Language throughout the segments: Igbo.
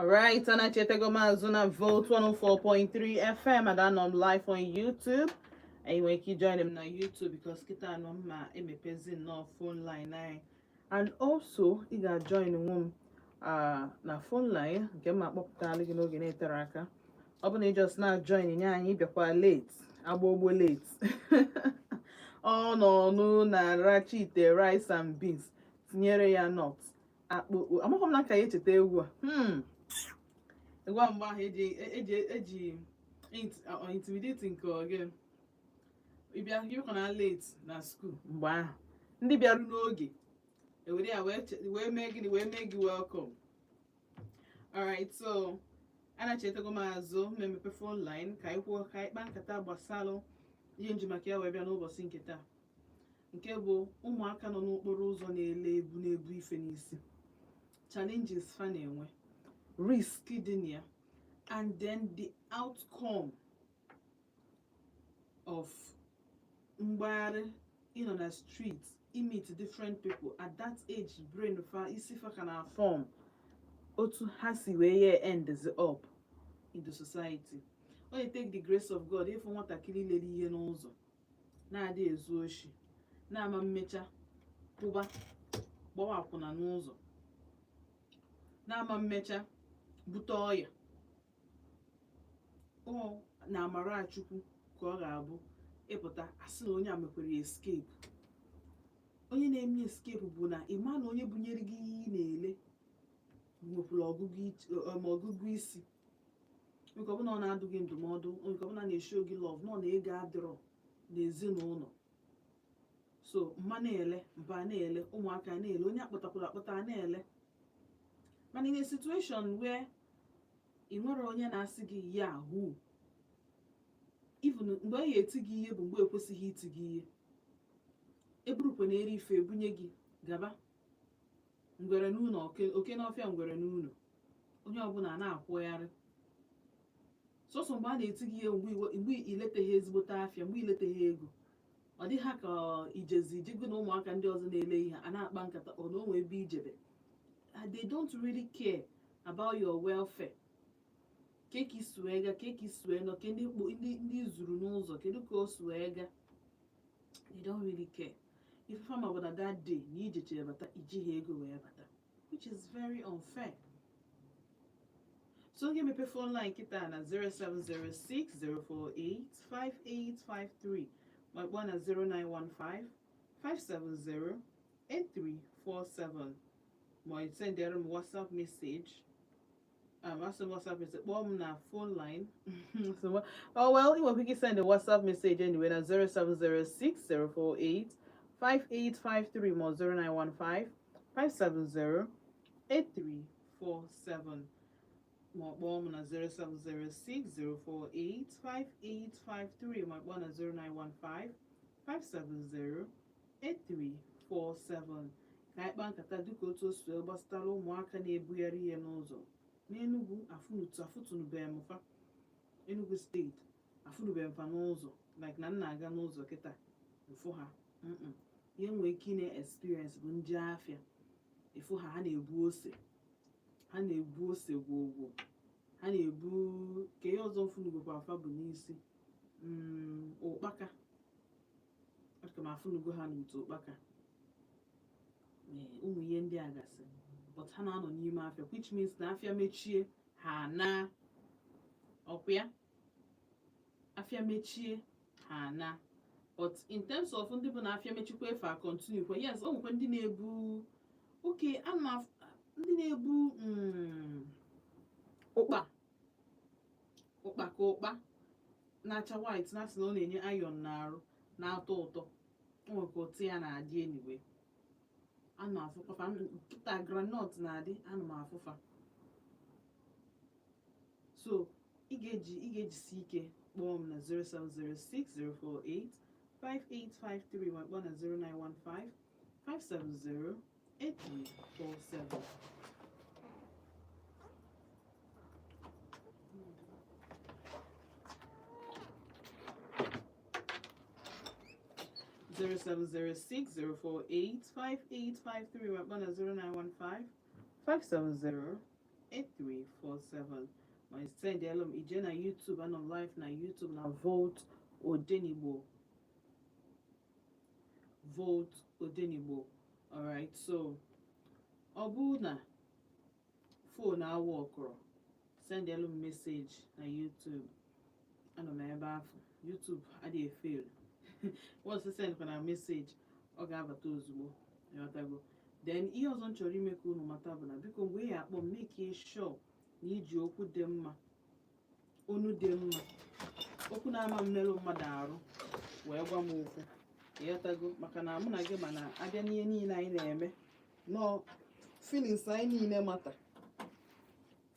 All right, and I Jideko Mazuna Vote 104.3 FM, and I'm live on YouTube. And you can join them on YouTube because kita no ma emepezi no phone line nine. And also, you can join the room na phone line. Get my popitali no gene teraka. Open it just now join Anyi bịakwa late. Agbogbo late. Oh no na rachite rice and beans. Tinyere ya nuts. Akpụ amaghị m na ka ya echeta egwu a. Egwa mgbe ahụ eji intimidate nke oge ịbịa ịbịakwa na late na school mgbe ahụ ndị bịaru n'oge ewere ya wee mee gịnị wee mee gị welcome. Alright, so ana chetego m azụ mmepe phone line ka anyị kwuo ka anyị kpaa nkata gbasalụ ihe nji maka ya wee bịa n'ụbọchị nke taa, nke bụ ụmụaka nọ n'okporo ụzọ na-ebu ife n'isi, challenges fa na-enwe, risk dị na ya, and then the outcome of mgbagharị ịnọ na street meet different people at that age. Brain fa isi fa ka na form otu ha si wee ye ends up in the society. When you take the grace of God, if nwatakịrị lere ihe n'ụzọ na-adị ezu oshi na-ama mmecha kwụba gbawa akwụna n'ụzọ na-ama mmecha bute ọya, ọ na amara Chukwu ka ọ ga-abụ ịpụta asị na onye a mekwere escape. Onye na-eme escape bụ na ịma na onye bunyere gị ihe ị na-ele nwekwara ọgụgụ isi, nke ọbụla ọ na-adụ gị ndụmọdụ, nke ọbụla na-eshi gị love, nọ na ego adịrọ n'ezinụlọ. So mma na-ele, mba na-ele, ụmụaka na-ele, onye akpọtakwara akpọta na-ele. Mana in a situation where ị nwere onye na-asị gị ya who, even mgbe ya eti gị ihe bụ mgbe ekwesịghị iti gị ihe, eburukwa na eri ife ebunye gị gaba ngwere n'ụlọ, oke n'ọfịa ngwere n'ụlọ, onye ọbụla na-akwụgharị. Sọsọ mgbe a na-eti gị ihe mgbe ileteghị ezigbote afịa, mgbe ileteghị ego, ọ dị ha ka ijego na ụmụaka ndị ọzọ na-ele ihe a na-akpa nkata ọ na onwe ebe ijebe. They don't really care about your welfare. Keki swega, keki sweno, ndị zuru n'ụzọ, kedu ka o swega. They don't really care. If you find out that day, you need to bata iji ego wee bata, which is very unfair. So give me a phone line kita na 0706 048 5853. My one at 0915 570 8347. My send them WhatsApp message. WhatsApp message. Bomb na phone line. So, oh well, you can send a WhatsApp message anyway. Na 0706 048 5853 more 0915 570 8347. More bomb na 0706 048 5853. My one na 0915 570 8347. Ka anyị kpaa nkata dịka otu o si gbasatara ụmụaka na-ebugharị ihe n'ụzọ n'Enugu. Afụtụnụbeghị m fa Enugu steeti, afụnụbeghị m fa n'ụzọ like na nna aga n'ụzọ kịta mfụ ha. Ihe nwere ike ị na-experience bụ nje afịa, ịfụ ha na-ebu ose gwogwo, ha na-ebu ka ihe ọzọ mfụnugokwa afa bụ n'isi ụkpaka, aka m afụnugo ha n'otu ụkpaka, ụmụ ihe ndị a gasị, but ha na-anọ n'ime afịa, which means na afịa mechie ha na ọkwa afịa mechie ha na. But in terms of ndị bụ na afịa mechikwa efe a continue kwa, yes, o nwekwa ndị na-ebu ndị na-ebu ụkpa ka ụkpa na-acha white na-asị na ọ na-enye iron n'arụ na-atọ ụtọ, o nwekwa ụtọ ya na-adị anyway. Ana m afụkwa nkịta granọt na-adị, ana m afụfa. So ị ga-ejisi ike kpọọ m na 0706 048 5853 ma kpọọ na 0915 570 8347. 0706 048 5853 ma kpọọ na 0915 570 8347. My send yellow ije na YouTube and on live na YouTube na vote Odenigbo. Vote Odenigbo. Alright, so Obuna phone na work send yellow message na YouTube. And on my YouTube I dey fail. Once you send a message, ọ ga-abata ozugbo. Then ihe ọzọ m chọrọ ime ka unu mata bụ na biko mgbe ya akpọ make sure na iji okwu dị mma, onu dị mma, okwu na-ama mmerụ mmadụ arụ wee gwa m okwu. Ịghọtago maka na mụ na gị mana abịa n'ihe niile anyị na-eme no feelings anyị niile mata.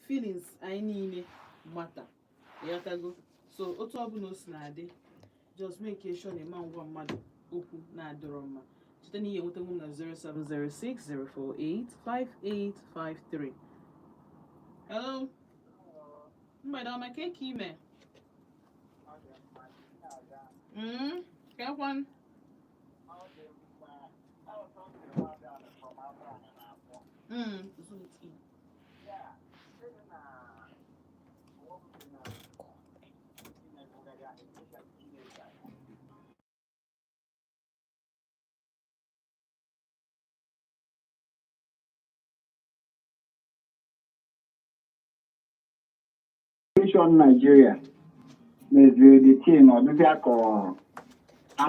Feelings anyị niile mata. Ịghọtago so otu ọbụla o si na-adị just make sure na ịma ngwa mmadụ okwu na-adịrọ mma. Site n'ihe nweta m na 07060485853. Hello. Mgbede ọma ka ime? Kakwan? Nigeria meziri the thing or maybe out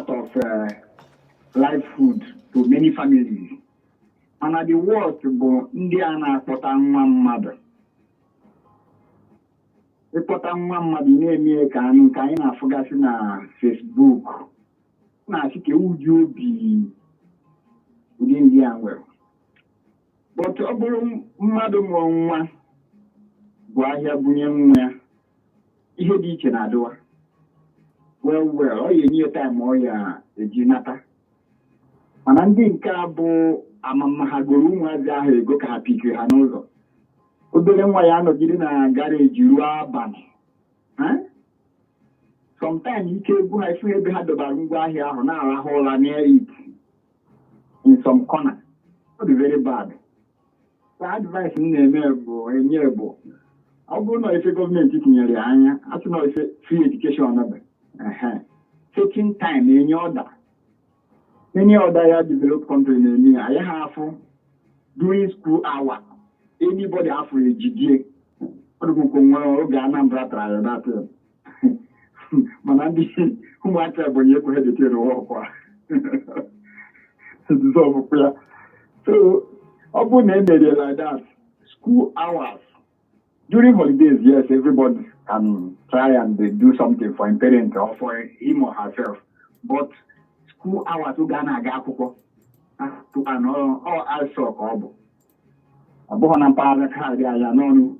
of live food to many families. And at the worst, India na-akpọta nwa mmadụ. Ịkpọta nwa mmadụ na-eme ka anyị na-afụgasị na Facebook. Na-asị ka uju obi ụdị ndị a nwere. But ọ bụrụ mmadụ mụrụ nwa bụ ahịa bunye nwa ya. Ihe dị iche na-adịwa. Well, ọ ga-enye time ọ ya eji nata. Mana ndị nke a bụ amama ha goro ụmụazị ahụ ego ka ha pikiri ha n'ụzọ. Obere nwa ya anọgide na gareji ruo abalị. Sometimes ike egwu ha ifu ebe ha dobara ngwa ahịa ahụ na-arahụ ụra near it in some corner. Ọ dị very bad. So advice m na-eme bụ enye bụ ọ bụrụ na ife gọọmenti tinyere ya anya asị na ife free education nọbe taking time enye ọda any other developed country na-eme ya ya ha afụ during school hour anybody afọ ejidie ọdụkwụkwọ nwere oge Anambra tara ya datị mana ndị ụmụaka Ebonyi ekweghị detere ọkwa dissolve ya. So ọ bụrụ na emere like that school hours during holidays, yes, everybody can try and do something for a parent or for him or herself. But school hours to Ghana Gakuko to an all also called. A born father card, I know.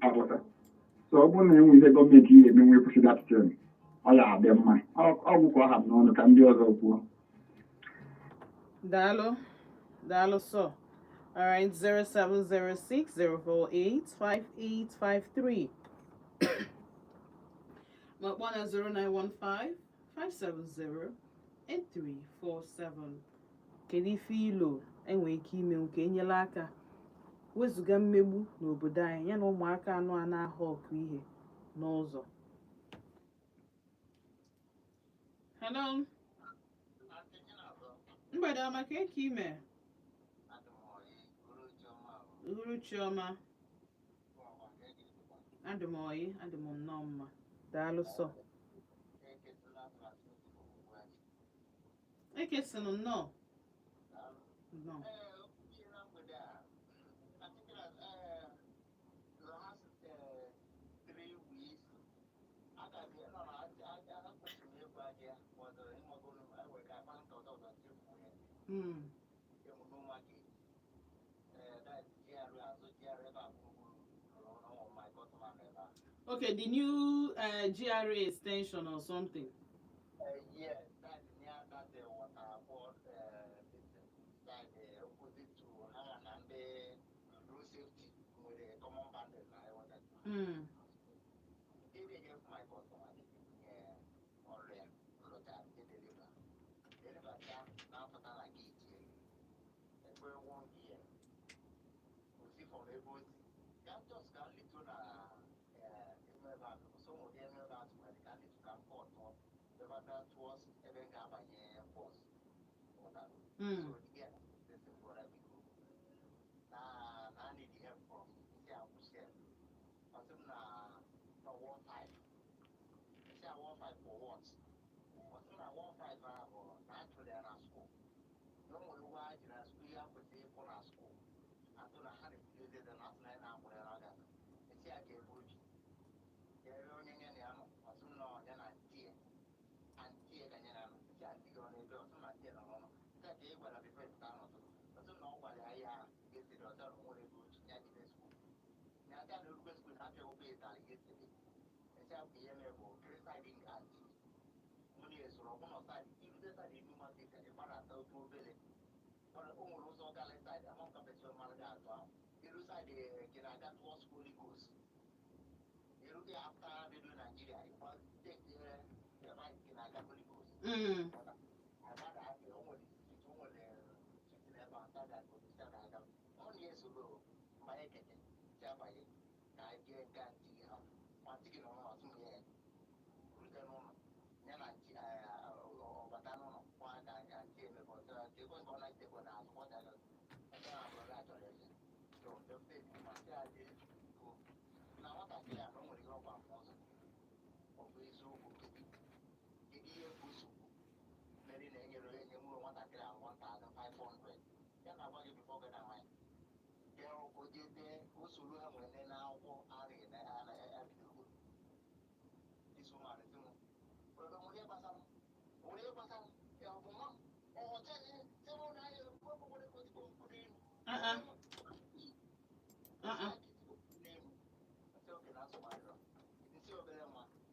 So when the government here, when we push that term, I have them. All have known can be also poor. Dalo, so. All right, 0706-048-5853. Makwana 0915-570-8347. Kedu ife ilo enwe ike ime nke enyela aka wezuga mmegbu n'obodo anyị yana ụmụaka anụ a na-ahụ ọkụ ihe n'ụzọ. Hello. Mgbede ọma ka ime? Uhuruchioma. Adị m nnọọ mma. Daalụ sọ. Ekesịnụ nnọọ. Nnọọ. Okay, the new GRA extension or something. Yes, that's near that water board that opposite to her and the road safety with a common bandit. My customer or deliver. Deliver now for like 8 years. Every 1 year. We see from the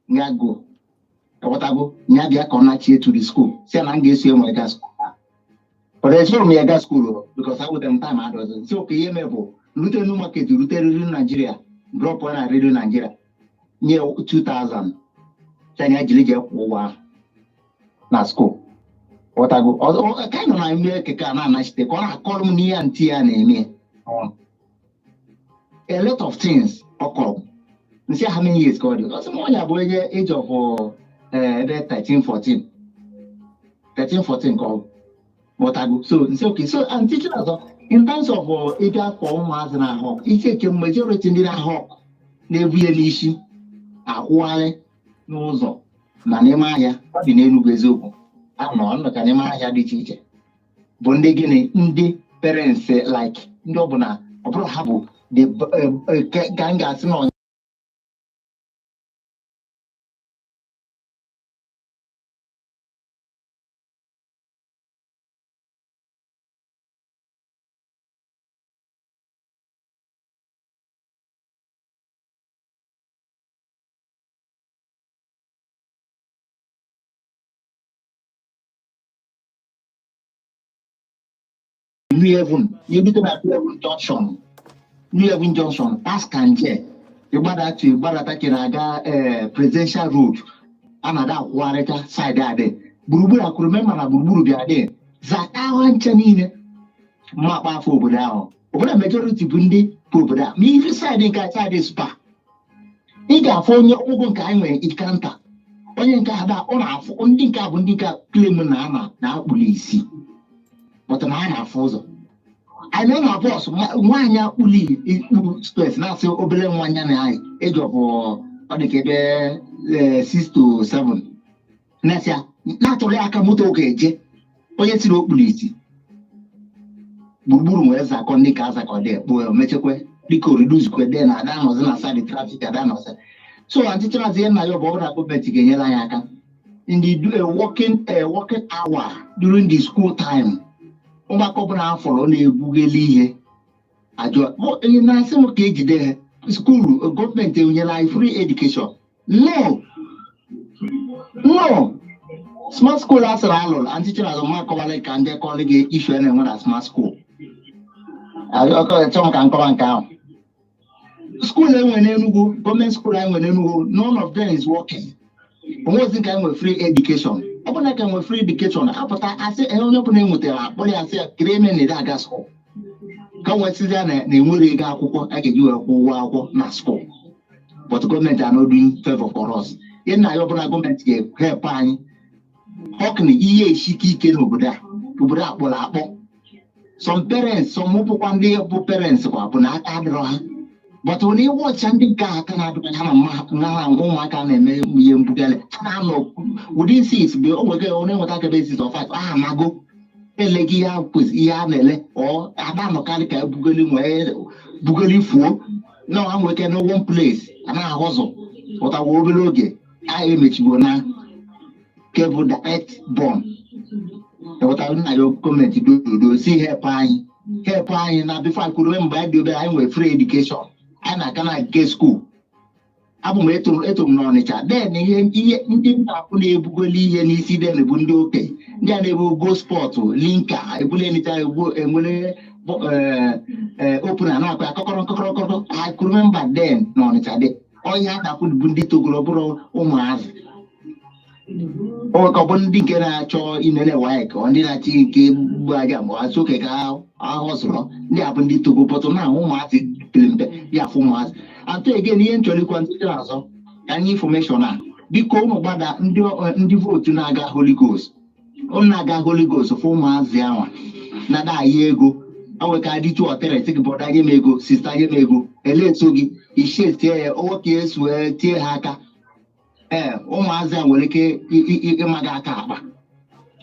Nyago. Whatever, Nyaga connect here to the school. Say I'm going to my school. But there's no mega school because I would them time I was so okay, Mebo. Luther no market, Luther in Nigeria. Drop one I radio Nigeria. Near 2000. Then I get over na school. What I go, although kind of I make a can nice they call me near and tea and me. A lot of things occur. You see how many years got it? Some more age of 13, 14. 13, 14 call. What I go. So it's okay. So I'm teaching us in terms of area for mass and a hawk. It's a majority in a hawk. They really issue. A wale no zo. Nanemaya, the name of Bezo. I don't know, I'm not an Emma the teacher. Bondegene, Indi, parents like Nobona, Obro Habu, the Gangas no. You become a junction. New Haven Junction, that's Kanje. You better to Barata presidential road. Another Wareta side there. Buruburu, I could remember na Buruburu there. Zakawan Chanine, Mapa for Obodo. Obodo majority Bundi, Obodo. Me if you side in Kata spa. Iga phone your open kind it can't. Onye nke ada ọ na-afụ ndị nke abụ ndị nke claim na police. But na na-afụ ụzọ. I know my boss, one year uli stress now say obele one year na age of what they get 6 to 7. Next year, naturally I can moto geje. Onye ti ro police. Buruburu we za kon nika za ko de bo mechekwe diko reduce kwe de na no na side traffic ada no say. So anti chance na yo bo na government genyela ya aka. In the working hour during the school time. Oma kopna follow na egugeli ihe ajo mo na se mo ke jide school government enyela free education no smart school as alol and teacher as ma ko wale kan de college issue na nwara smart school ajo ko chom kan ko banka school enwe na Enugu government school enwe na Enugu none of them is working almost think I'm free education. Open like I'm free education. After I say, I don't know when I say, create me in that school. ka nwesịrị na enwere ego akwụkwọ a ga-eji wee kwụọ ụgwọ akwụkwọ na school, but gọọmenti are not doing favor for us. Ihe na ya ọbụla gọọmenti ga-help anyị họkụna ihe esike ike n'obodo a kpọrọ akpọ. Some parents, some ụpụkwa ndị bụ parents kwa bụ na aka adịrọ ha, but when you watch ndị nke aka na-adịrọ ha na ụmụaka na-eme ihe mbugale ha na-anọ within 6 mgbe o nwere onye nweta aka basis of 5 aha mago eleghị ihe ihe a na-ele ọ ada anọkarị ka bugoli fuo na ha nwere ike na one place a na-ahụ ụzọ pụtawa obere oge a emechigo na kebụl direct born ewetara nna ya gọọmenti dododo si help anyị na bifo akwuru mgbe anyị dị obere anyị nwere free education anyị na-aga na nke skuul. Abụ m eto m n'Ọnịcha den ihe ndị na-akwụ na-ebugoli ihe n'isi den bụ ndị okenye ndị a na-ebu go spọtụ linka ebulenita enwere opena na-akwa akọkọrọ akwuru mba den n'Ọnịcha dị ọhịa na-akwụ bụ ndị togoro bụrụ ụmụazị ọ bụ ndị nke na-achọ inene waik ọ ndị na-achọ ike gbu aja ma azụ oke ka ahọzụrọ ndị a bụ ndị togo pọtụ na ụmụazị pere mpe ya afụ ụmụazị atụ egen ihe nchọrọikwa ndị azọ ka anyị infọmeshọn a biko ụmụ gbada ndị vootu na-aga Holy Ghost na-aga Holy Ghost fụ ụmụazị anwa na-ada ahịa ego aweka dị tu ọteret gị bọda nye m ego sista nye m ego ele eso gị ichie tie ya nwoke esu wee tie ha aka ụmụazị a nwere ike ịmaga aka akpa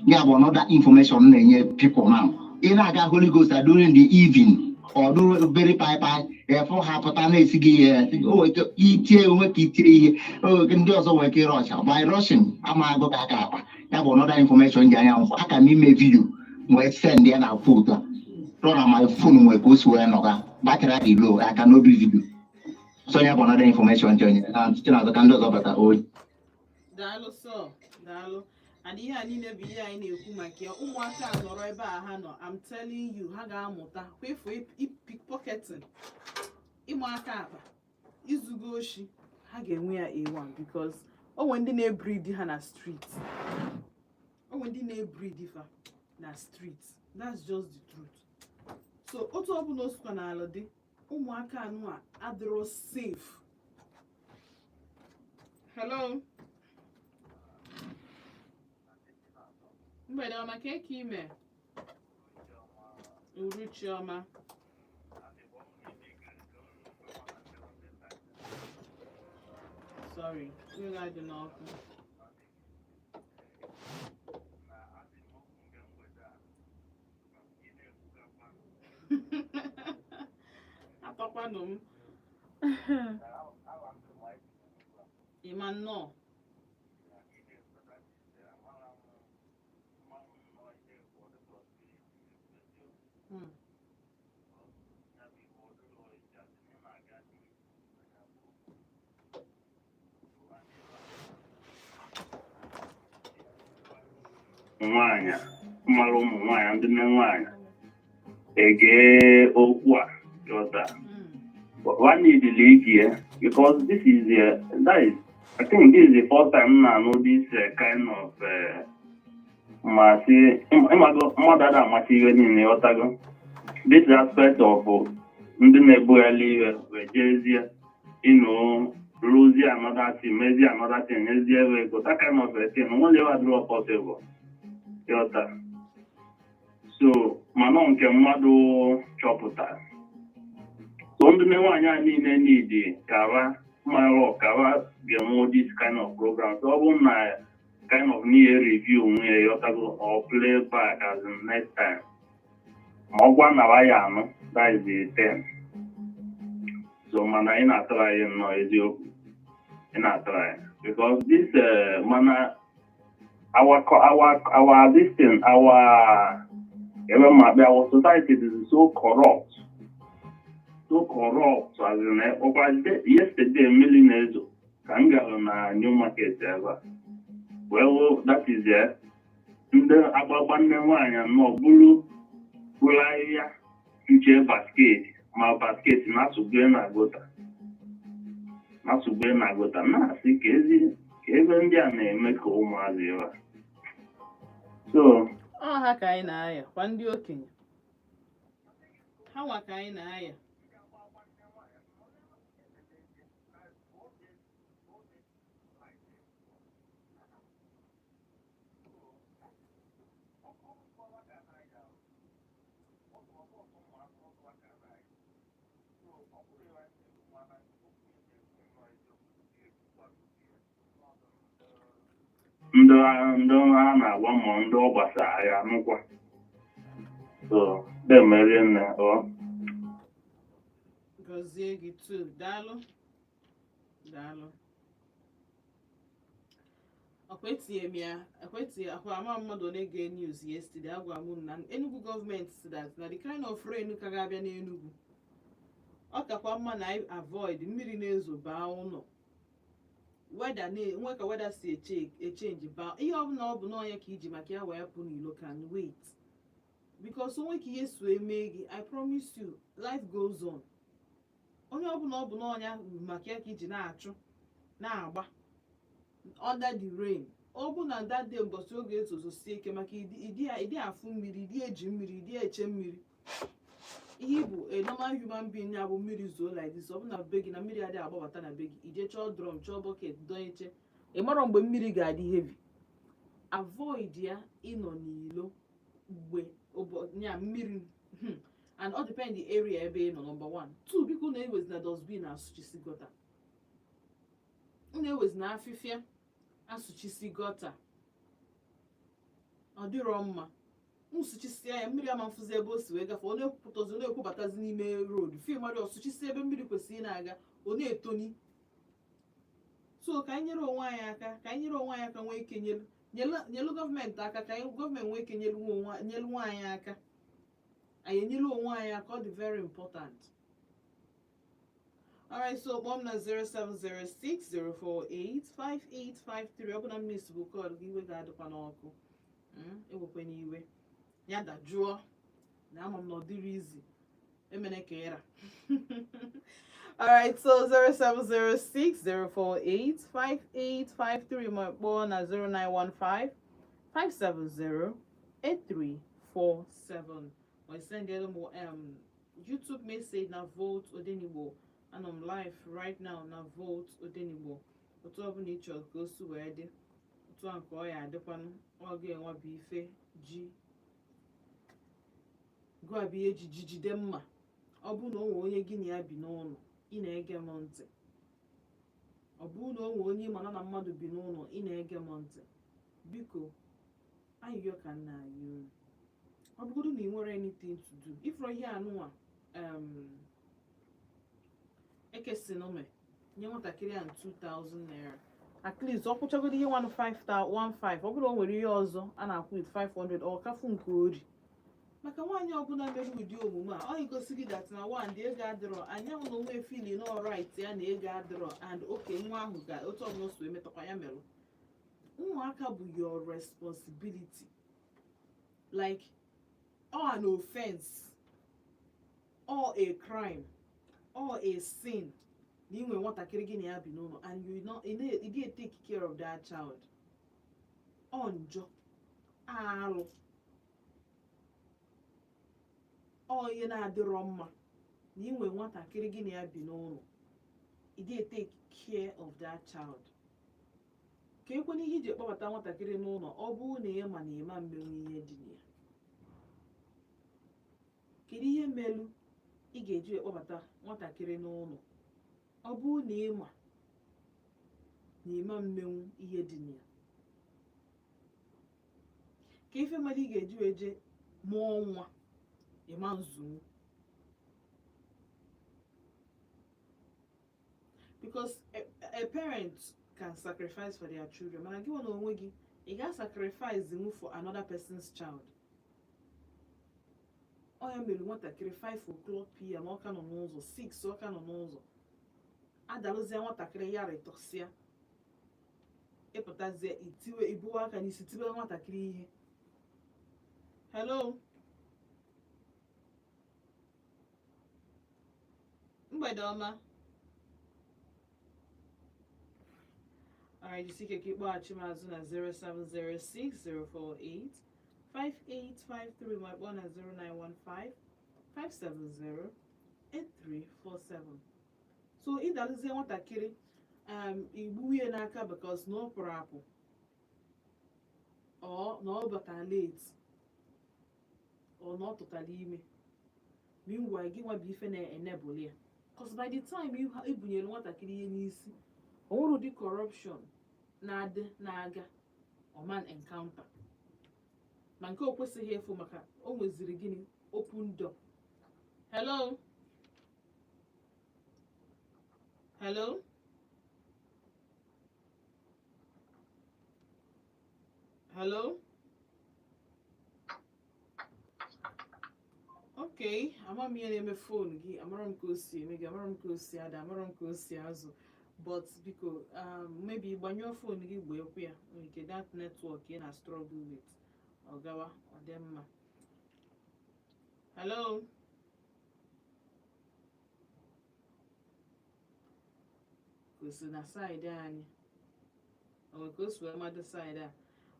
ya bụ another information na-enye people now. Ị na-aga Holy Ghost during the evening or do very pai efọ ha pụta na-esi gị itie onwe ka itie ihe ndị ọzọ nwere ike rọcha by rushing ama agụ ka aka akpa ya bụ another information ji anya mfọ aka m ime vidio wee send ya na foto rọ na my phone nwere ka o si wee nọga battery dị low aka n'obi vidio so ya bụ another information ji onye na ka ndị ọzọ bata oyi. Daalụ sọ daalụ and ihe a niile bụ ihe anyị na-ekwu maka ya. Ụmụaka a nọrọ ebe a ha nọ, I'm telling you, ha ga-amụta kwefu pickpocketing, ịma aka akpa, izugo oshi, ha ga-enwe ya A1 because onwe ndị na-ebridi ha na street, onwe ndị na-ebridi fa na street, that's just the truth. So otu ọbụla osikwa n'ala dị, ụmụaka anụ a adịrọ safe. Hello. Mgbede ọma ka eke ime uruchi ọma. Sorry, we ga dị n'ọkụ. Atọkwanụ m. Ịma nnọọ. Nwanyị mara ụmụ nwanyị ndị nne nwanyị ege okwu a jọta one need to because this is I think this is the first time I know this kind of this aspect of ndị na-ebugharị wejezie lose another thing, maybe another thing, that kind of a thing. Only ever draw possible. So, Manon can Madu choputa. So, on the Newanya need Kara, Maro, Kara, this kind of program. So, I kind of near review or play back as in next time. Mogwan Navayano, that is the 10. So, Mana in a try is you. In a try because this mana our this thing our society is so corrupt as in over yesterday millionaires can go on new market ever. Well, that is there. The abandoned one and no blue future basket my basket not to gain a gota. Not to be my good and not see Kazi, even their name make home as ever. So, how can I? One do king. ha nwa ka anyị na-aya ndị a na-agwa ma ndị ọ gbasara ya nụkwa so na-emeri nne gọzie gị tu daalụ ekwetị akwa ama mmadụ one ga news yesterday agwa m na Enugu gọọmenti si that na the kind of rain ka ga-abịa n'Enugu ọ kakwa mma na anyị avoid mmiri na-ezo baa ụlọ nwe ka weda si echenji baa ihe ọbụla ọ bụ n'ọnya ka iji maka ya wee pụ n'ilo can wait because onwe ka ihe so eme gị I promise you life goes on onye ọbụla ọ bụ n'ọnya maka ya ka iji na-achụ na-agba under the rain ọ bụ na that day mbọsị oge ezozosie ike maka ịdị afụ mmiri ịdị eji mmiri ịdị eche mmiri ihe bụ a normal human being ya bụ mmiri zoo like this ọ bụ na be gị na mmiri adịghị agbabata na be gị ije chọọ drum chọọ bucket donyeche ị mara mgbe mmiri ga-adị heavy avoid ya ịnọ n'ilo mgbe nya mmiri and all depend the area ebe ị nọ number 1 2 biko na-ewezi na dustbin asụchisi gọta na-ewezi na afịfịa asụchisi gọta ọ dịrọ mma nsụchisia ya mmiri ama mfụzi ebe o si wee gafe ọ na-ekwupụtazi na-ekwubatazi n'ime road fimari ọsụchisi ebe mmiri kwesịrị na-aga ọ na-etoni so ka anyị nyere onwe anyị aka nwee ike nyelu gọọmenti aka ka gọọmenti nwee ike nyelu nwa anyị aka anyị enyelu onwe anyị aka ọ dị very important. Alright, so kpọọ na 07060485853 ọ bụ na miss bụ kọl gị iwe ga-adịkwa n'ọkụ ewekwe n'iwe ya dajụọ na ama m na ọ dịrị izi emene ka ịra. Alright, so 07060485853 ma kpọọ na 0915-570-8347 or send them YouTube message na vote ODENIGBO and I'm live right now na vote ODENIGBO otu ọ bụla ị chọrọ ka o si wee dị otu a nke ọ ya adịkwanụ ọ ga-enwe bụ ife ji gụa bụ ihe ji jide mma ọ bụ na o nwee onye gị na ya bi n'ụlọ ị na-ege m ntị ọ bụ na o nwee onye ịmana na mmadụ bi n'ụlọ ị na-ege m ntị biko ayịyọ ka nna anyị ọ bụgodu na ị nwere anything to do ifro ihe anụnwa ekesinome nye nwatakịrị a 2,000 naira at least ọ kwụchagoro ihe 15,000 ọ bụrụ o nwere ihe ọzọ a na-akwụ with 500 ọ kafu nke ori maka nwaanyị ọbụla mere ụdị omume a ọ igosi gị dat na one dị ego adịrọ anya na onwe fili na ọrit ya na ego adịrọ and oke nwa ahụ ga otu ọbụla so emetakwa ya merụ ụmụaka bụ your responsibility like or an offense or a crime or a sin na inwe nwatakịrị gị na ya bi n'ụlọ and you didn't take care of that child ọ njọ alụ ọ ihe na-adịrọ mma na inwe nwatakịrị gị na ya bi n'ụlọ you didn't take care of that child ka ekwenye ihe iji kpọbata nwatakịrị n'ụlọ ọ bụrụ na ị ma na ịma mmenwu ihe dị na ya kedu ihe melu ị ga-eji ekpọbata nwatakịrị n'ụlọ ọ bụrụ na ịma na ịma mmenwu ihe dị na ya ka ife mmadụ ị ga-eji eje mụọ nwa ịma nzunwu because a parent can sacrifice for their children mana gị nwa na onwe gị ị ga-sacrifice nwu for another person's child ọ ya mere nwatakịrị 5 o'clock p.m. ọka nọ n'ụzọ 6 ọka nọ n'ụzọ adalụzie nwatakịrị ya rịtọsịa ịpụtazie itiwe ibuwe aka n'isi tibe nwatakịrị ihe hello mgbede ọma alright jisi ike ka ịkpọghachi m azụ na 07060485853 ma kpọọ na 0915 570-8347. So ịdalụzie nwatakịrị igbuwie n'aka because na ọ pụrụ apụ ọ na ọ bata late ọ na ọ tụtara ime meanwhile gị nwa bụ ife na-enebụl ya because by the time ibunyere nwatakịrị ihe n'isi o nwere ụdị corruption na-adị na-aga ọman encounter ma nke o kwesịghị efu maka o nweziri gịnị open door. Hello? Hello? Hello? Okay, ama m ihe na-eme fon gị, amara m ka o si eme gị, amara m ka o si ada, amara m ka o si azụ, but biko maybe gbanyụọ fon gị gba ekwu ya nke that network ị na struggle with ọ gawa ọ dị mma. Hello? Ka o si na side anyị o nwere ka o si wee mmadụ side a.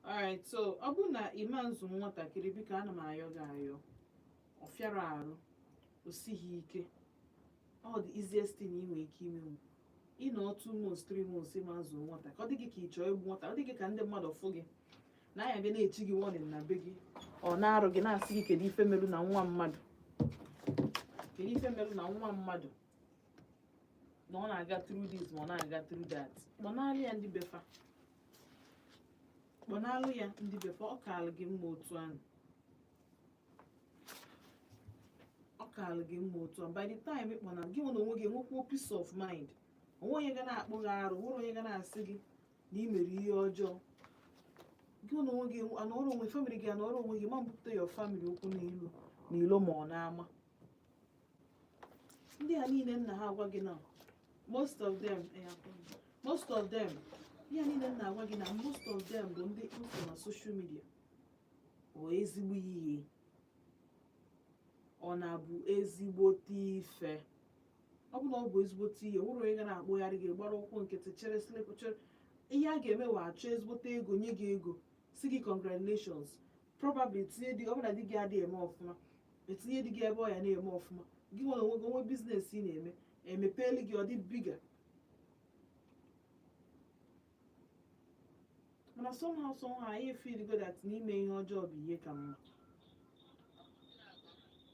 Alright, so ọ bụ na ịma nzụ nwatakịrị biko ana m ayọ gị ayọ ọ fịara arụ o sighi ike ọ the easiest thing ị nwere ike ime ịnọ 2 months 3 months ịma nzụ nwata ka ọ dị gị ka ị chọọ egbu nwata ọ dị gị ka ndị mmadụ fụ gị na anya bịa na-echi gị warning na be gị ọ na-arụ gị na-asị gị kedu ife merụ na nwa mmadụ kedu ife merụ na nwa mmadụ na ọ na-aga through this ma ọ na-aga through that kpọnalụ ya ndị befa kpọnalụ ya ndị befa ọ kaalụ gị mma otu ahụ ọ kaalụ gị mma otu ahụ by the time ịkpọna gị nwe na onwe gị enwekwuo peace of mind onwe onye ga na-akpọ gị arụ nwere onye ga na-asị gị na ị mere ihe ọjọọ gị na onwe gị anọrọ onwe family gị anọrọ onwe gị ma mbupụta your family okwu n'ilo ma ọ na-ama ndị a niile nna ha agwa gị na most of them ihe a niile nna agwa gị na most of them bụ ndị info na social media ọ ezigbo ihe ọ na-abụ ezigbote ife ọ bụ na ọ bụ ezigbote ihe nwere onye ga na-akpụgharị gị gbara ụkwụ nkịtị chere chere ihe a ga-eme wa achọ ezigbote ego nye gị ego si gị congratulations probably tinye dị ọbụla di gị adịghị eme ọfụma etinye di gị ebe ọ ya na-eme ọfụma gị nwere onwe gị onwe biznes ị na-eme emepeeli gị ọ dị biga mana somehow anyị feel good at n'ime ihe ọjọọ bụ ihe ka mma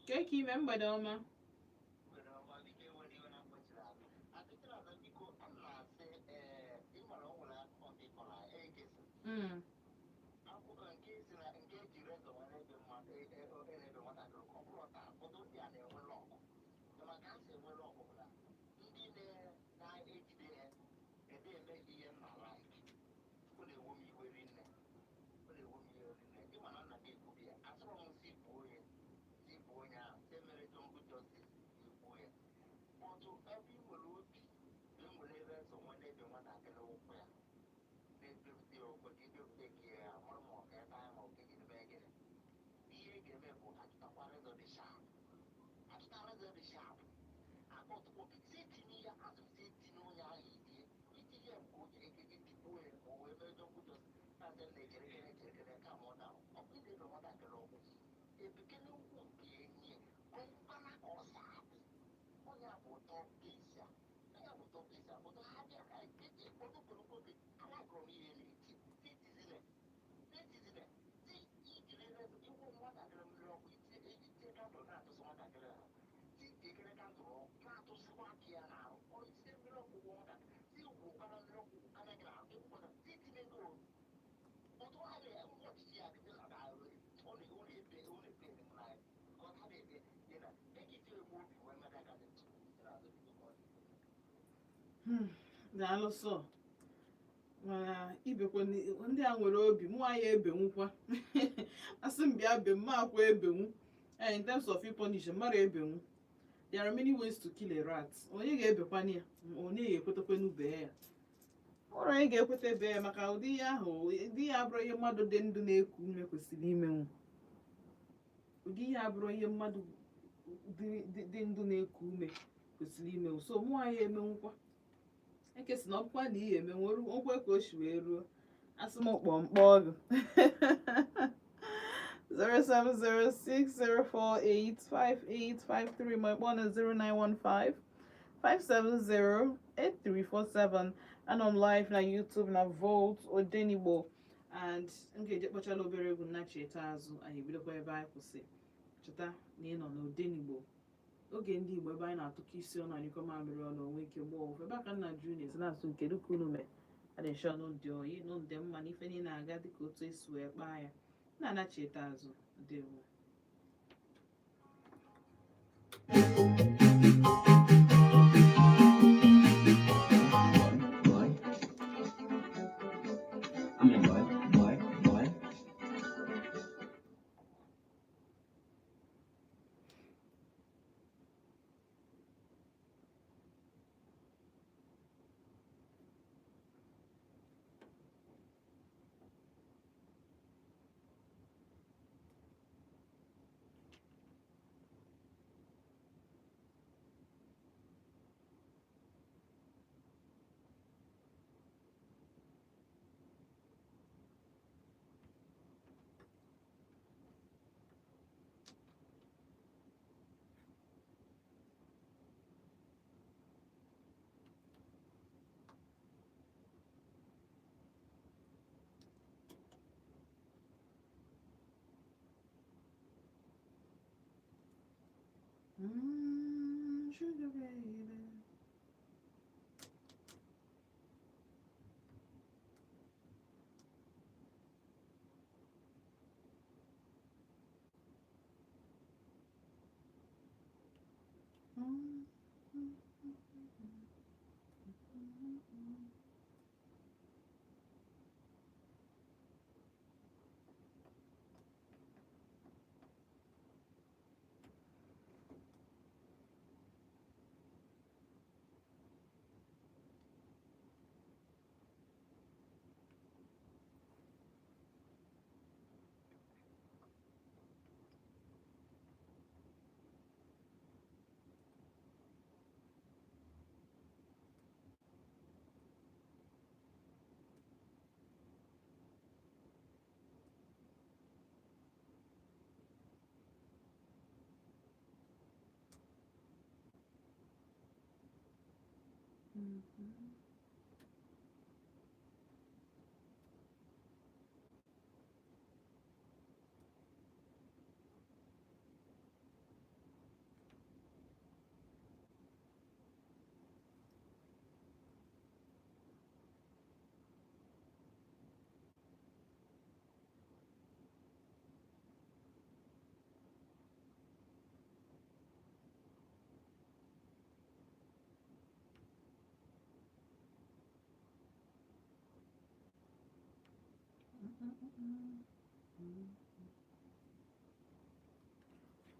ka ime mgbede ọma daalụ sọ mana ibekwa ndị a nwere obi mụ anyị ebenwukwa asị m bịa be mma akwa ebenwu in terms of punish mmadụ ebenwu there are many ways to kill a rat onye ga-ebekwana ya onye ga-ekwetekwana bee ya ụrụ onye ga-ekwete bee ya maka ụdị ihe ahụ ụdị ihe abụrụ ihe mmadụ dị ndụ na-eku ume kwesịrị imenwu ụdị ihe abụrụ ihe mmadụ dị ndụ na-eku ume kwesịrị imenwu so mụ anyị emenwukwa ekesi na ọkwa na ihe eme nwere okwe ka o si wee ruo asị m kpọmkpọ ọgụ 0706048585 My phone is 0915 570 8347 and I'm live na YouTube na Volt ODENIGBO and ngeje kpọchala obere egwu nna cheta azụ anyị bidokwa ebe anyị kwụsị cheta na ị nọ n'ODENIGBO oge ndị Igbo ebe anyị na-atụkọ isi ọnụ anyị kọ mamịrị ọnụ onwe ike gbaa ofu ebe aka nna jụ na-esi na-asụ kedu ka unu mee adịshị ọnụ dị oyi nụ ndị mma na ife niile na-aga dịka otu esi wee kpaa ya na-anacheta azụ ndewo Sugar baby.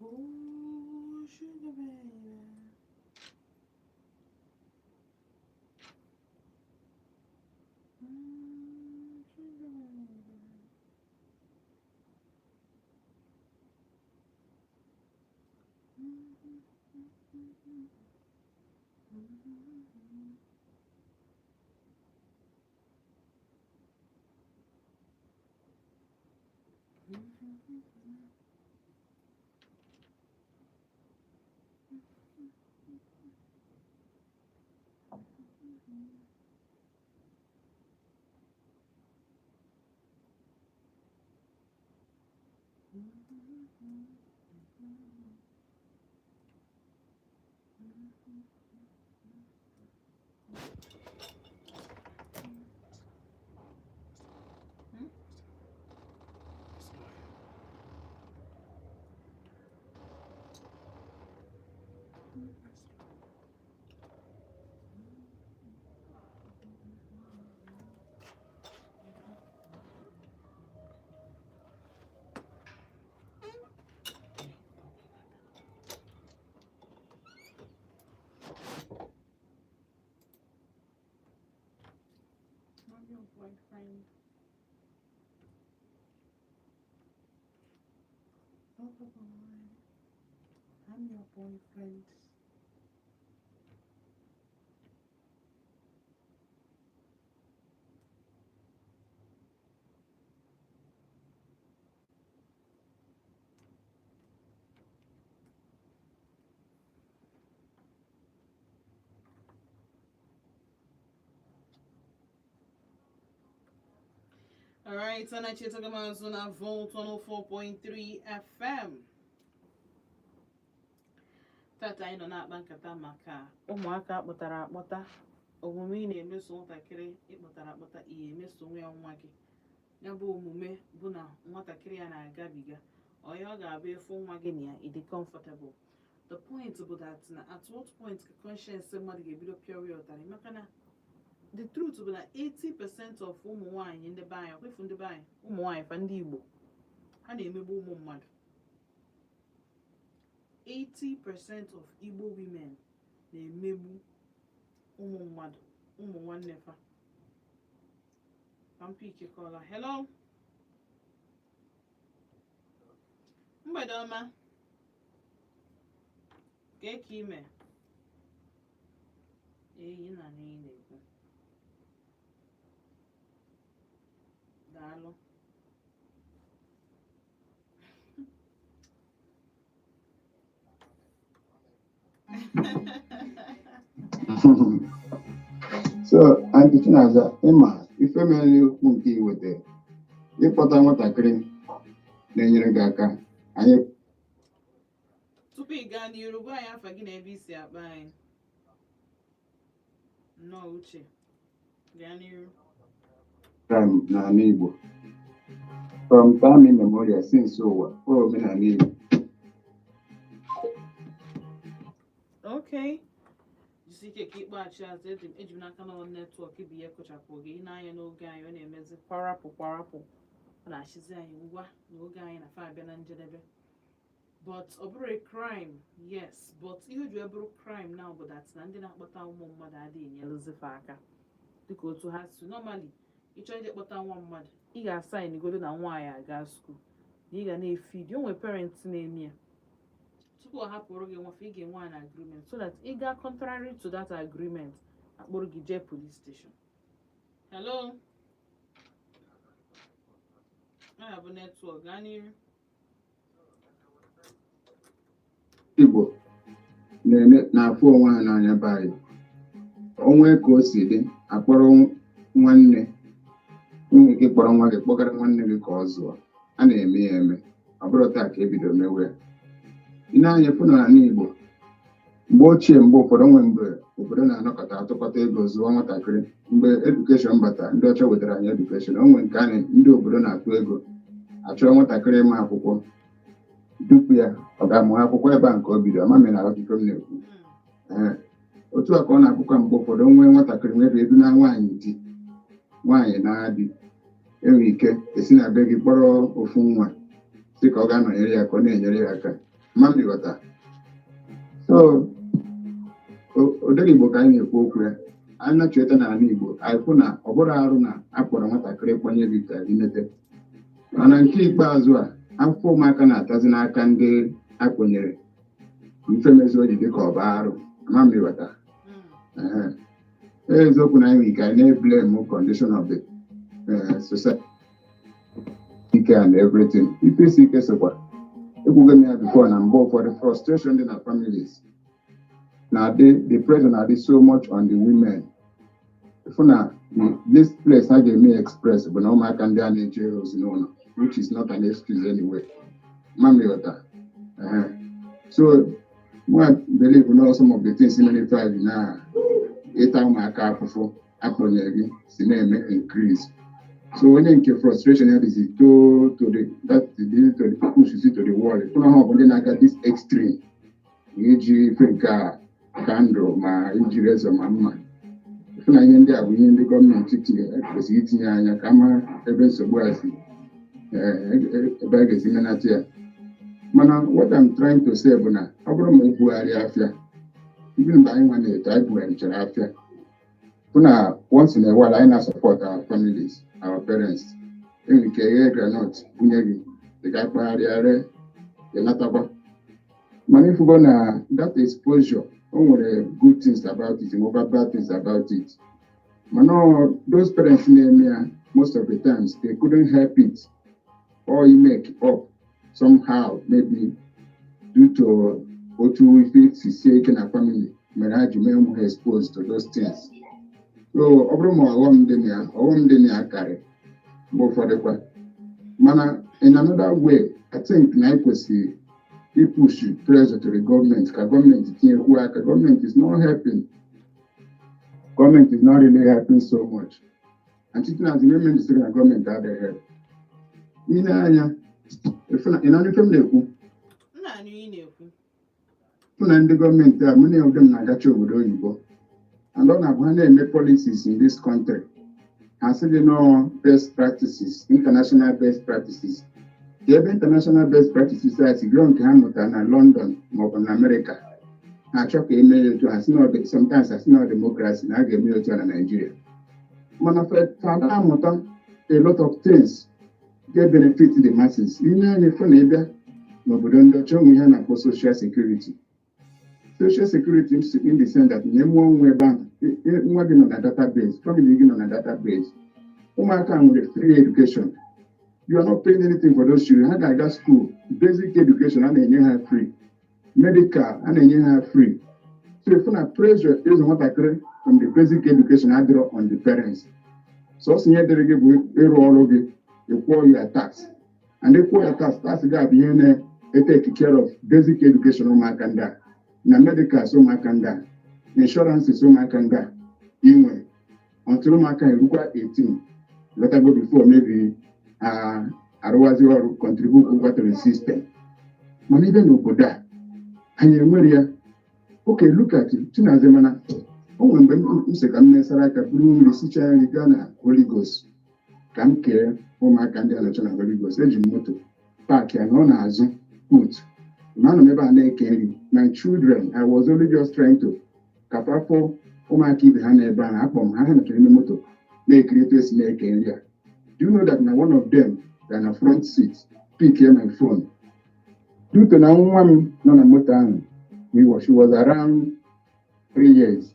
Oh, sugar baby. Sugar baby. I'm your boyfriend. Oh, boy. I'm your boyfriend. All right, so na cheta kama zona Volt 104.3 FM. Tata anyị nọ na-akpa nkata maka ụmụaka akpọtara akpọta, omume ị na-emeso nwatakịrị ịkpọtara akpọta ihe emeso nwa gị. Ya bụ omume bụ na nwatakịrị ya na-agabiga, ọ ya ọ ga-abụ efu nwa gị na ya ịdị comfortable. The point bụ that na at what point ka conscience mmadụ ga-ebido pịọrọ ya ụtarị, maka na the truth bụ na 80% of ụmụ nwaanyị ndị be anyị, ọkwefu ndị be anyị, ụmụ nwaanyị fa ndị Igbo, ha na-emegbu ụmụ mmadụ. 80% of Igbo women na-emegbu ụmụ mmadụ, ụmụ nwanne fa. Pampike kọla, hello. Mgbede ọma. Kee ka ime? Eyi na n'iyi na-ekwu. Daalụ. So, Auntie Chinaza, Emma, ife mere okwu nke iweta ịkpọta nwatakịrị na-enyere gị aka anyị. Tupu ị gaa n'iru, gwa anyị afa gị na ebe isi akpa anyị. Nnọọ Uche, gaa n'iru. N'ala Igbo, from time immemorial since ụwa o omenala Igbo. Okay. Jisi ike ka ịkpọghachi azụ, eji m n'aka na netwọk bụ ihe kụchapụ gị. Ị na-anya n'oge anyị, ọ na-emezi kwarapụ ọ na-achịzi anyị ngwa n'oge anyị na fa abịa na njedebe. But ọ bụrụ a crime, yes, but ihe ji bụrụ crime now bụ that na ndị na-akpọta ụmụ mmadụ adịghị enyelụzi fa aka dịka otu ha si. Normally ịchọ ije kpọta nwa mmadụ, ị ga-asaịn godo na nwaanyị aga skuul na ị ga na-efidi. O nwere parents na-eme ya tupu ọ hapụrụ gị nwafe, ị ga-enwe an agreement so that ị ga contrary to that agreement akpụrụ gị jee police station. Hello, ya bụ netwọk, gaa n'iru. Igbo na-afụ onwe ha n'anya be anyị. Onwe ka o si dị, akpọrọ nwanne, nwere ike kpọrọ nwa gị kpọgara nwanne gị ka ọ zụọ. A na-eme ya eme, ọ bụrụ taa ka ebido mewe ya. Ị na-anya fụ n'ala Igbo mgbe ochie, mgbe ụfọdụ nwe mgbe obodo na-anọkọta atụkọta ego zụọ nwatakịrị. Mgbe edukeshọn bata, ndị ọcha wetara anyị edukeshọn, o nwere nke a ndị obodo na-atụ ego achọrọ nwatakịrị ịma akwụkwọ, dupu ya ọ ga-amụ akwụkwọ ebe a nke o bido. Ama mere ọtụtụ m na-ekwu otu a ka ọ na-akwụkwọ. Mgbe ụfọdụ nwee nwatakịrị nwere edu na nwaanyị di, nwaanyị na-adị enwe ike esi na be gị kpọrọ ofu nwa sị ka ọ ga-anọnyere ya ka ọ na-enyere ya aka. Ma m ịghọta. So Odenigbo ka anyị na-ekwu okwu ya. Anyị na-achọta n'ala Igbo, anyị kwụ na ọ bụrụ arụ na akpọrọ nwatakịrị kpọnye gị ka gị mete. Mana nke ikpeazụ a, akwụkwọ ụmụaka na-atazi n'aka ndị akpọnyere mfe mezuo ji dịka ọ bụ arụ. Ama m ịghọta. Eziokwu na anyị ka anyị na-eblame condition of the society ike and everything. Ife isi ike sokwa ekwugo m ya before na mgbe ụfọdụ frustration dị na families na the pressure na-adị so much on the women. Ifu na this place ha ga-eme express bụ na ụmụaka ndị a na-eche ozi n'ụlọ, which is not an excuse anyway. Mami Ota. So I believe know some of the things in the five now. Ịta ụmụaka afụfụ akpọnyere si na-eme increase. So when you get frustration, that is it to the push you to the wall. You know how when I got this extreme, you think candle, my injuries or mamma. If I end there, we in the government was eating and come even so was bag is in an here. Mana, what I'm trying to say, Bona, I don't know after. Even buying one a type when after. Bona, once in a while, I not support our families. Our parents, in the career granite, the guy the Nataba. Money for that exposure, only good things about it, and over bad things about it. Mano, those parents name me most of the times they couldn't help it, or you make up somehow, maybe due to what you feel is sick in a family, marriage may exposed to those things. So, Obroma, carry. mgbe ụfọdụkwa mana in another way I think na ekwesịrị push pressure to the government ka gọọmenti tinyekwu aka. Government is not helping. Government is not really helping so much. And sitting as the main ministry and government are there. In anya, if in any from the government, many of them are got Obodo. And don't have any policies in this country. And so they know best practices, international best practices. They have international best practices as grown to Hamilton and London, more than America. I check email to us sometimes as no democracy, and I give me to Nigeria. Manifest a lot of things get benefit to the masses. You know, if you Obodo we have for social security. Social security in the sense that name one way bank, one on a database, family begin on a database. Come with free education. You are not paying anything for those children. I got school, basic education, and then you have free. Medical, and then you have free. So if you pressure is what I create from the basic education I draw on the parents. So senior delegate will all of it, you call your tax. And they call your tax, that's the guy being there, they take care of basic education on my kanda. Na medical so my kanda. Insurance is so my kanda. Anyway, until my can require 18. Let I go before maybe otherwise you will contribute over to the system. But even Obodo, and you okay, look at it. Chinazemana. Oh, when I'm saying I'm blue research and Ghana Holy Ghost. Can care for my candy and Holy Ghost. Age moto. Park and on as put. Man, never naked. My children, I was only just trying to Kapapo, my kid, Hannah Ban, Apom, Hannah to the moto. Make creators make area. Do you know that now one of them, than a front seat, pick here my phone? Due to now one, non a motor. She was around 3 years.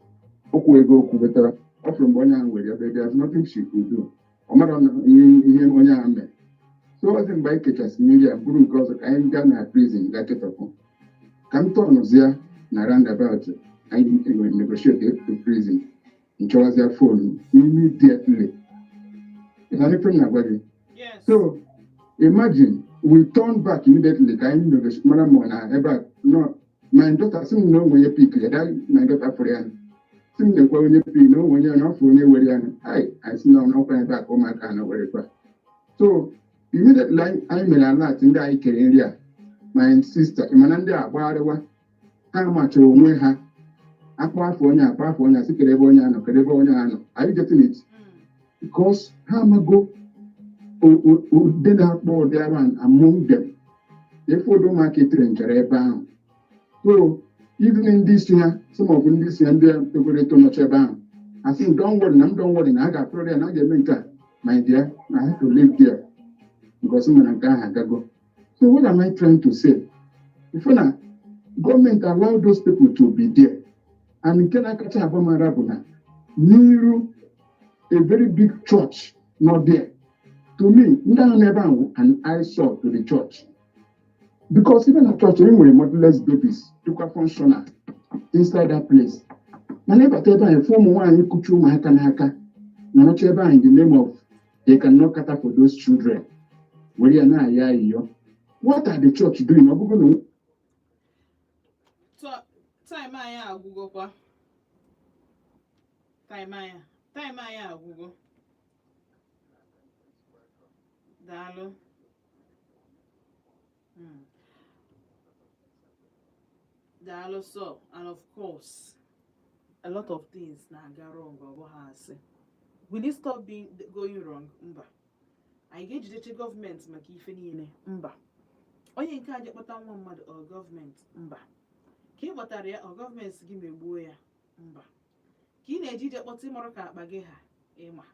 Okuego Kubeta, from Bonya, where there's nothing she could do. So I wasn't by Ketchas Media, Guru because I am Ghana prison, like it up. Come to Nozia, Naranda about it. I negotiated to prison. It was their phone immediately. Yes. So imagine we turn back immediately. Kind of Madam no. My daughter, some know when you pick it. My daughter for you. Some know when you pick, no, when you're not for you, I see no coming back home. I can't know where it was. So, immediately, I mean, I'm not in the area. My sister, Imananda, whatever, how much we have. Apart from you, Secretary, are you getting it? Because how am I go? Then I go there among them. Therefore, don't market trend, bound. So even in this year, some of them this year and they're going to much about. I think don't worry, I got problem, I get mental. My dear, I have to live there because someone can't go. So what am I trying to say? If not, government allow those people to be there. And in Kenakata Abamarabuna, Niru, a very big church, not there. To me, never an eyesore to the church. Because even a church, anyway, motherless babies took a functional inside that place. My neighbor tell me, form one, you could chew my haka. Not ever in the name of they cannot cater for those children. What are the church doing? So, time I Google. Time I Google. Dalo. So, and of course, a lot of things now go wrong. Will it stop going wrong? Mba. I get the government make ifeni mba. Onye nke aje kpata nwa mmadụ or government mba. Ka ị kpọtara ya or government gị megbuo ya mba. Ka ị na-eji je kpọta ịmụrụ ka akpa gị ha ịma.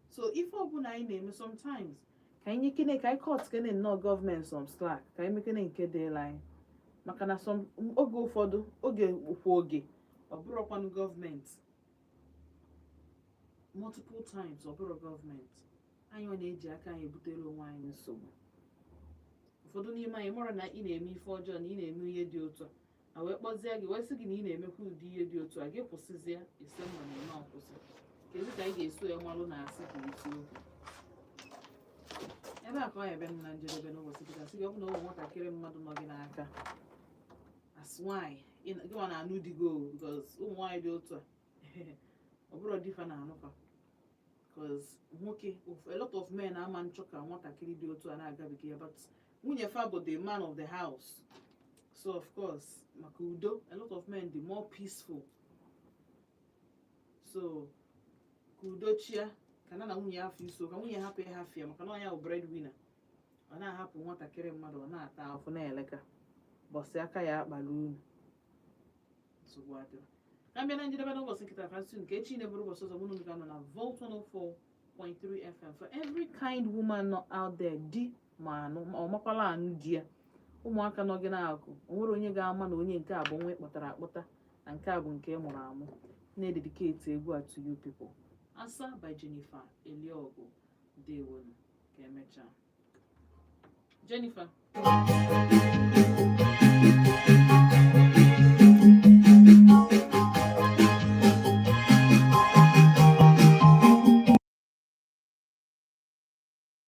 So if ọbụla anyị na-eme sometimes ka anyị kene ka anyị cut kene no government some slack ka anyị mekene nke dị line. Maka na some oge ụfọdụ oge ọ bụrụkwanụ gọọmenti multiple times ọ bụrụ gọọmenti anyị na-eji aka anyị butere onwe anyị nsogbu ụfọdụ n'ime anyị mụrụ na ị na-eme ife ọjọọ na ị na-eme ihe dị otu a wee kpọzie gị wee sị gị na ị na-emekwa ụdị ihe dị otu a gị kwụsịzie ise mma na eme ọkwụsị kedu ka anyị ga-eso ya malụ na asị ka isi okwu ebe a ka ọ ya ebe m na njedebe n'ụbọchị kịta sị gị ọ bụ na ọ bụ nwatakịrị mmadụ nọ gị n'aka as nwaanyị gị nwa na-anụ di go because ụmụ nwaanyị dị otu a ọ bụrụ difa na-anụfa because nwoke a lot of men ama nchọ ka nwatakịrị dị otu a na-agabiga ya but nwunye fa bụ the man of the house so of course maka udo a lot of men dị more peaceful so ka udo chia ka na nwunye afọ iso ka nwunye hapụ ịhafịa maka na ọnya bụ breadwinner ọ na-ahapụ nwatakịrị mmadụ ọ na-ata afọ na-eleka bọsị aka ya akpali unu nsogbu adịrọ ka mbịa na njedebe n'ụbọchị nkịta fasịn ka echi na-eburu ụbọchị ọzọ mụnụ ga-anọ na Volt 104.3 FM for every kind woman not out there di ma anụ ma ọ makwala anụ di ya ụmụaka nọ gị n'akụ o nwere onye ga-ama na onye nke a bụ nwa ịkpọtara akpọta na nke a bụ nke ị mụrụ amụ na-ededicate egwu a to you people. Asa by Jennifer Eliogo Dewonu ka emechaa Jennifer